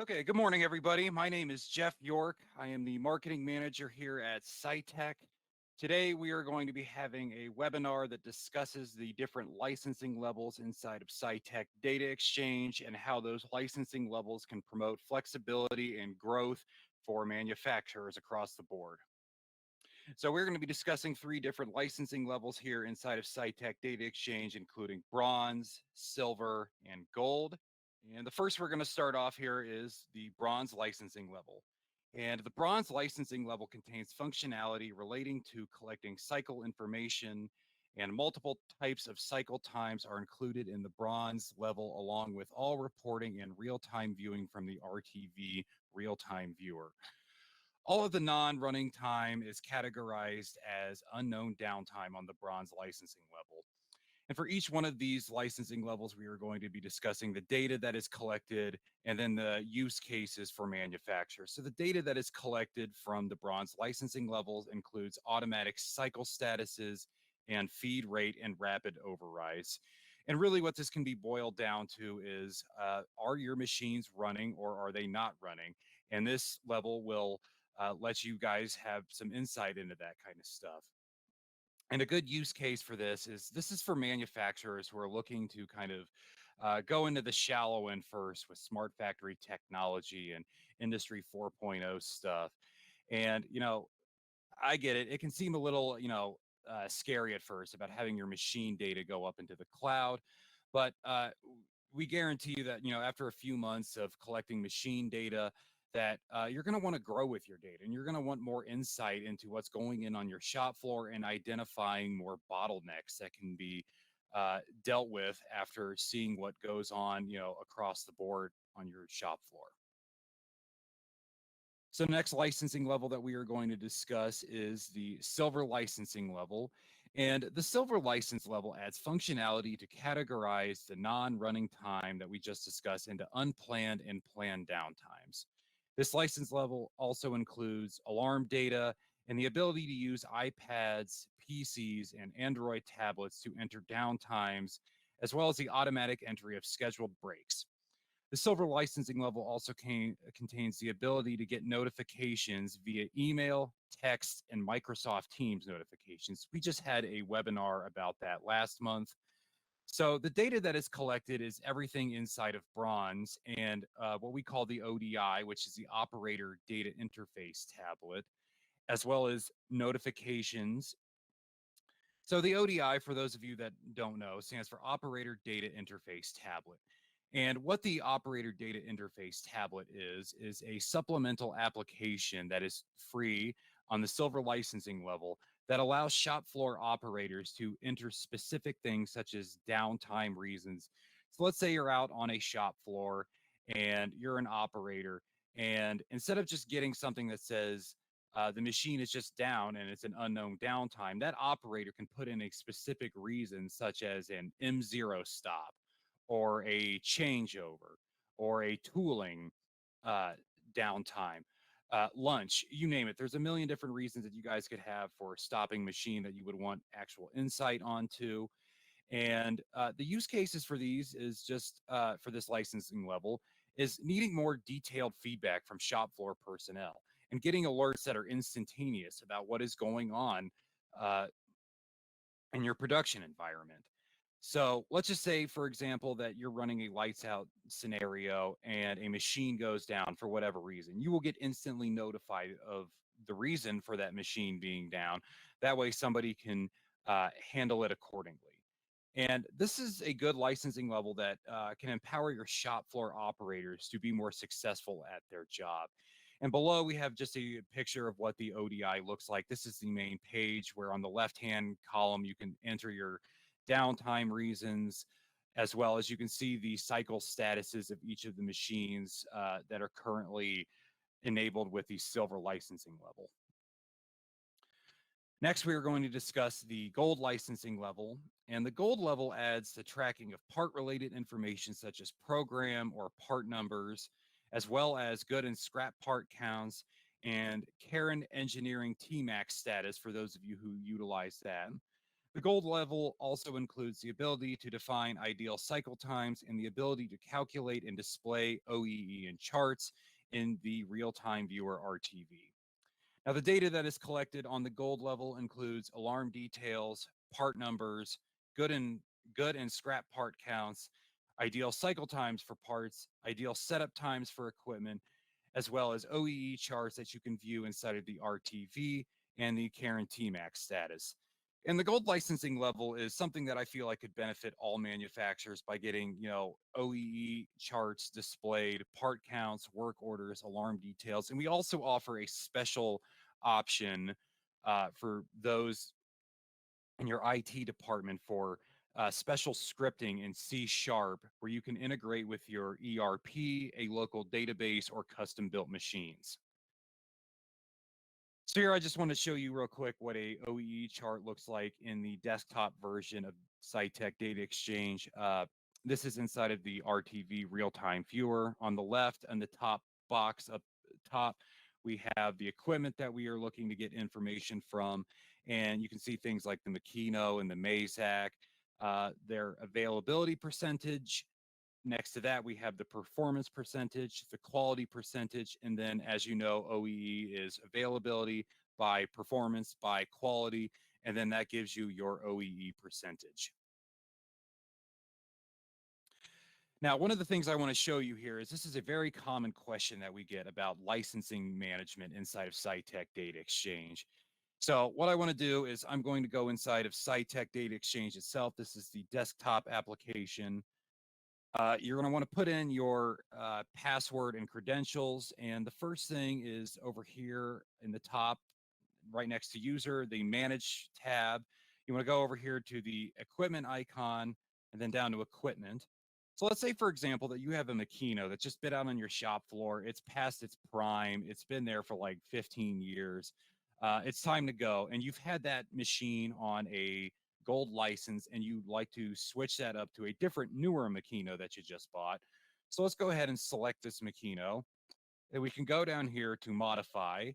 Okay, good morning, everybody. My name is Jeff York. I am the marketing manager here at Scytec. Today, we are going to be having a webinar that discusses the different licensing levels inside of Scytec DataXchange and how those licensing levels can promote flexibility and growth for manufacturers across the board. So we're going to be discussing three different licensing levels here inside of Scytec DataXchange, including bronze, silver, and gold. And the first we're going to start off here is the bronze licensing level. And the bronze licensing level contains functionality relating to collecting cycle information, and multiple types of cycle times are included in the bronze level, along with all reporting and real-time viewing from the RTV real-time viewer. All of the non-running time is categorized as unknown downtime on the bronze licensing level. And for each one of these licensing levels, we are going to be discussing the data that is collected and then the use cases for manufacturers. So the data that is collected from the bronze licensing levels includes automatic cycle statuses and feed rate and rapid overrides. And really what this can be boiled down to is, are your machines running or are they not running? And this level will let you guys have some insight into that kind of stuff. And a good use case for this is for manufacturers who are looking to kind of go into the shallow end first with smart factory technology and industry 4.0 stuff. And, I get it. It can seem a little, scary at first about having your machine data go up into the cloud. But we guarantee you that, after a few months of collecting machine data, that you're going to want to grow with your data and you're going to want more insight into what's going in on your shop floor and identifying more bottlenecks that can be dealt with after seeing what goes on, across the board on your shop floor. So next licensing level that we are going to discuss is the silver licensing level. And the silver license level adds functionality to categorize the non-running time that we just discussed into unplanned and planned downtimes. This license level also includes alarm data and the ability to use iPads, PCs, and Android tablets to enter downtimes, as well as the automatic entry of scheduled breaks. The silver licensing level also contains the ability to get notifications via email, text, and Microsoft Teams notifications. We just had a webinar about that last month. So the data that is collected is everything inside of bronze and what we call the ODI, which is the Operator Data Interface tablet, as well as notifications. So the ODI, for those of you that don't know, stands for Operator Data Interface Tablet. And what the Operator Data Interface Tablet is a supplemental application that is free on the silver licensing level that allows shop floor operators to enter specific things such as downtime reasons. So let's say you're out on a shop floor and you're an operator, and instead of just getting something that says the machine is just down and it's an unknown downtime, that operator can put in a specific reason such as an M0 stop or a changeover or a tooling uh, downtime, lunch, you name it. There's a million different reasons that you guys could have for stopping machine that you would want actual insight onto. And the use cases for these is just for this licensing level is needing more detailed feedback from shop floor personnel and getting alerts that are instantaneous about what is going on uh, in your production environment. So let's just say, for example, that you're running a lights out scenario and a machine goes down for whatever reason. You will get instantly notified of the reason for that machine being down. That way somebody can handle it accordingly. And this is a good licensing level that can empower your shop floor operators to be more successful at their job. And below we have just a picture of what the ODI looks like. This is the main page where on the left-hand column, you can enter your downtime reasons, as well as you can see the cycle statuses of each of the machines that are currently enabled with the silver licensing level. Next, we are going to discuss the gold licensing level, and the gold level adds the tracking of part-related information such as program or part numbers, as well as good and scrap part counts and Karen Engineering TMAX status for those of you who utilize that. The gold level also includes the ability to define ideal cycle times and the ability to calculate and display OEE and charts in the real-time viewer RTV. Now, the data that is collected on the gold level includes alarm details, part numbers, good and scrap part counts, ideal cycle times for parts, ideal setup times for equipment, as well as OEE charts that you can view inside of the RTV and the Karen T-Max status. And the gold licensing level is something that I feel like could benefit all manufacturers by getting, OEE charts displayed, part counts, work orders, alarm details. And we also offer a special option for those in your IT department for special scripting in C Sharp, where you can integrate with your ERP, a local database, or custom built machines. So here I just want to show you real quick what a OEE chart looks like in the desktop version of Scytec DataXchange. This is inside of the RTV real-time viewer. On the left and the top box up top, we have the equipment that we are looking to get information from. And you can see things like the Makino and the Mazak, their availability percentage. Next to that, we have the performance percentage, the quality percentage, and then, as you know, OEE is availability by performance, by quality, and then that gives you your OEE percentage. Now, one of the things I want to show you here is this is a very common question that we get about licensing management inside of Scytec DataXchange. So what I want to do is I'm going to go inside of Scytec DataXchange itself. This is the desktop application. You're going to want to put in your password and credentials. And the first thing is over here in the top, right next to user, the manage tab. You want to go over here to the equipment icon and then down to equipment. So let's say, for example, that you have a Makino that's just been out on your shop floor. It's past its prime. It's been there for like 15 years. It's time to go. And you've had that machine on a gold license and you'd like to switch that up to a different, newer Makino that you just bought. So let's go ahead and select this Makino. And we can go down here to modify.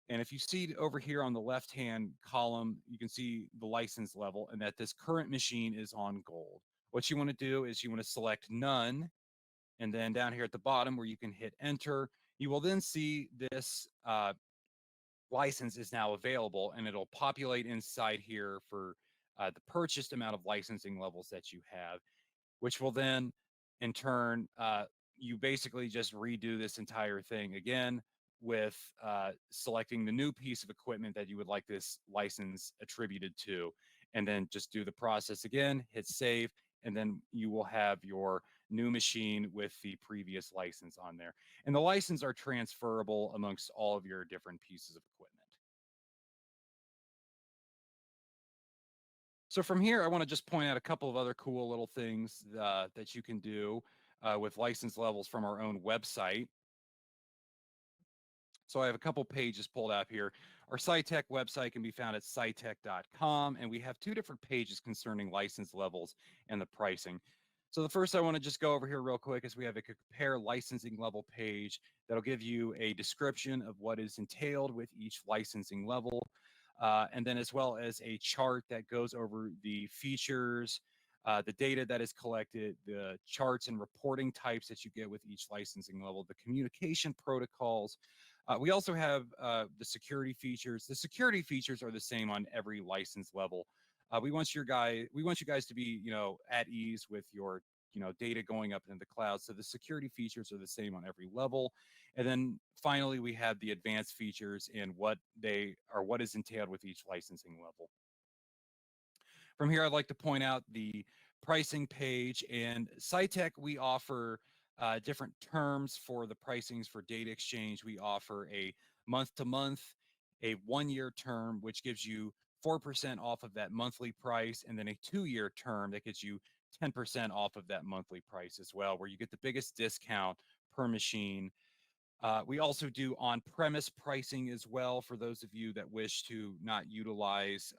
And if you see over here on the left-hand column, you can see the license level and that this current machine is on gold. What you want to do is you want to select none. And then down here at the bottom where you can hit enter, you will then see this license is now available and it'll populate inside here for the purchased amount of licensing levels that you have, which will then in turn, you basically just redo this entire thing again with selecting the new piece of equipment that you would like this license attributed to, and then just do the process again, hit save, and then you will have your new machine with the previous license on there. And the license are transferable amongst all of your different pieces of equipment. So from here, I want to just point out a couple of other cool little things that you can do with license levels from our own website. So I have a couple pages pulled up here. Our Scytec website can be found at scytec.com, and we have two different pages concerning license levels and the pricing. So the first I want to just go over here real quick is we have a compare licensing level page that'll give you a description of what is entailed with each licensing level, and then as well as a chart that goes over the features, the data that is collected, the charts and reporting types that you get with each licensing level, the communication protocols. We also have the security features. The security features are the same on every license level. We want you guys to be, at ease with your, data going up into the cloud. So the security features are the same on every level. And then finally, we have the advanced features and what is entailed with each licensing level. From here, I'd like to point out the pricing page. And Scytec, we offer different terms for the pricings for DataXchange. We offer a month-to-month, a one-year term, which gives you 4% off of that monthly price, and then a 2-year term that gets you 10% off of that monthly price as well, where you get the biggest discount per machine. We also do on-premise pricing as well for those of you that wish to not utilize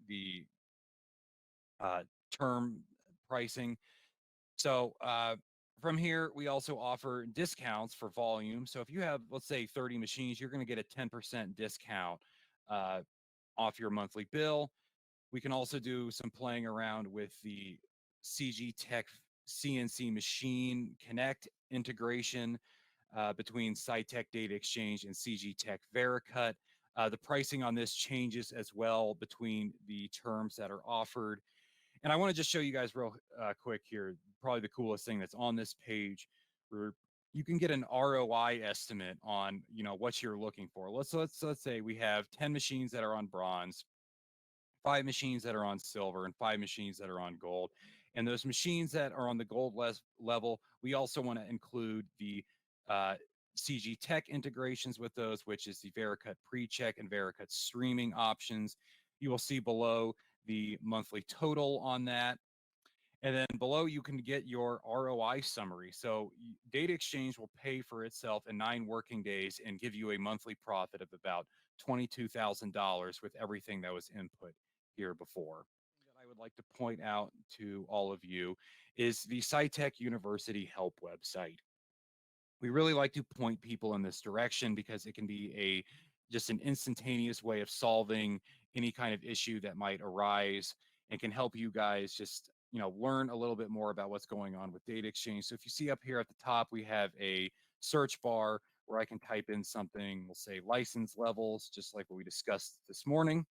the term pricing. So from here, we also offer discounts for volume. So if you have, let's say, 30 machines, you're going to get a 10% discount off your monthly bill. We can also do some playing around with the CG Tech CNC Machine Connect integration between Scytec DataXchange and CG Tech Vericut. The pricing on this changes as well between the terms that are offered. And I want to just show you guys real quick here, probably the coolest thing that's on this page, where you can get an ROI estimate on, what you're looking for. Let's say we have 10 machines that are on bronze, 5 machines that are on silver, and 5 machines that are on gold. And those machines that are on the gold level, we also want to include the uh, CG Tech integrations with those, which is the Vericut pre-check and Vericut streaming options. You will see below the monthly total on that. And then below, you can get your ROI summary. So DataXchange will pay for itself in 9 working days and give you a monthly profit of about $22,000 with everything that was input here before. That I would like to point out to all of you is the Scytec University Help website. We really like to point people in this direction because it can be just an instantaneous way of solving any kind of issue that might arise, and can help you guys just learn a little bit more about what's going on with DataXchange. So if you see up here at the top, we have a search bar where I can type in something. We'll say license levels, just like what we discussed this morning.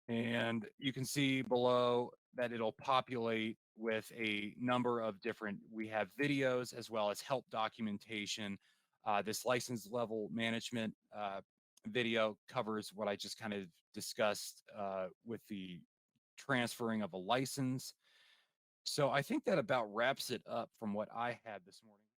And you can see below that it'll populate with a number of different, we have videos as well as help documentation. This license level management video covers what I just kind of discussed with the transferring of a license. So I think that about wraps it up from what I had this morning.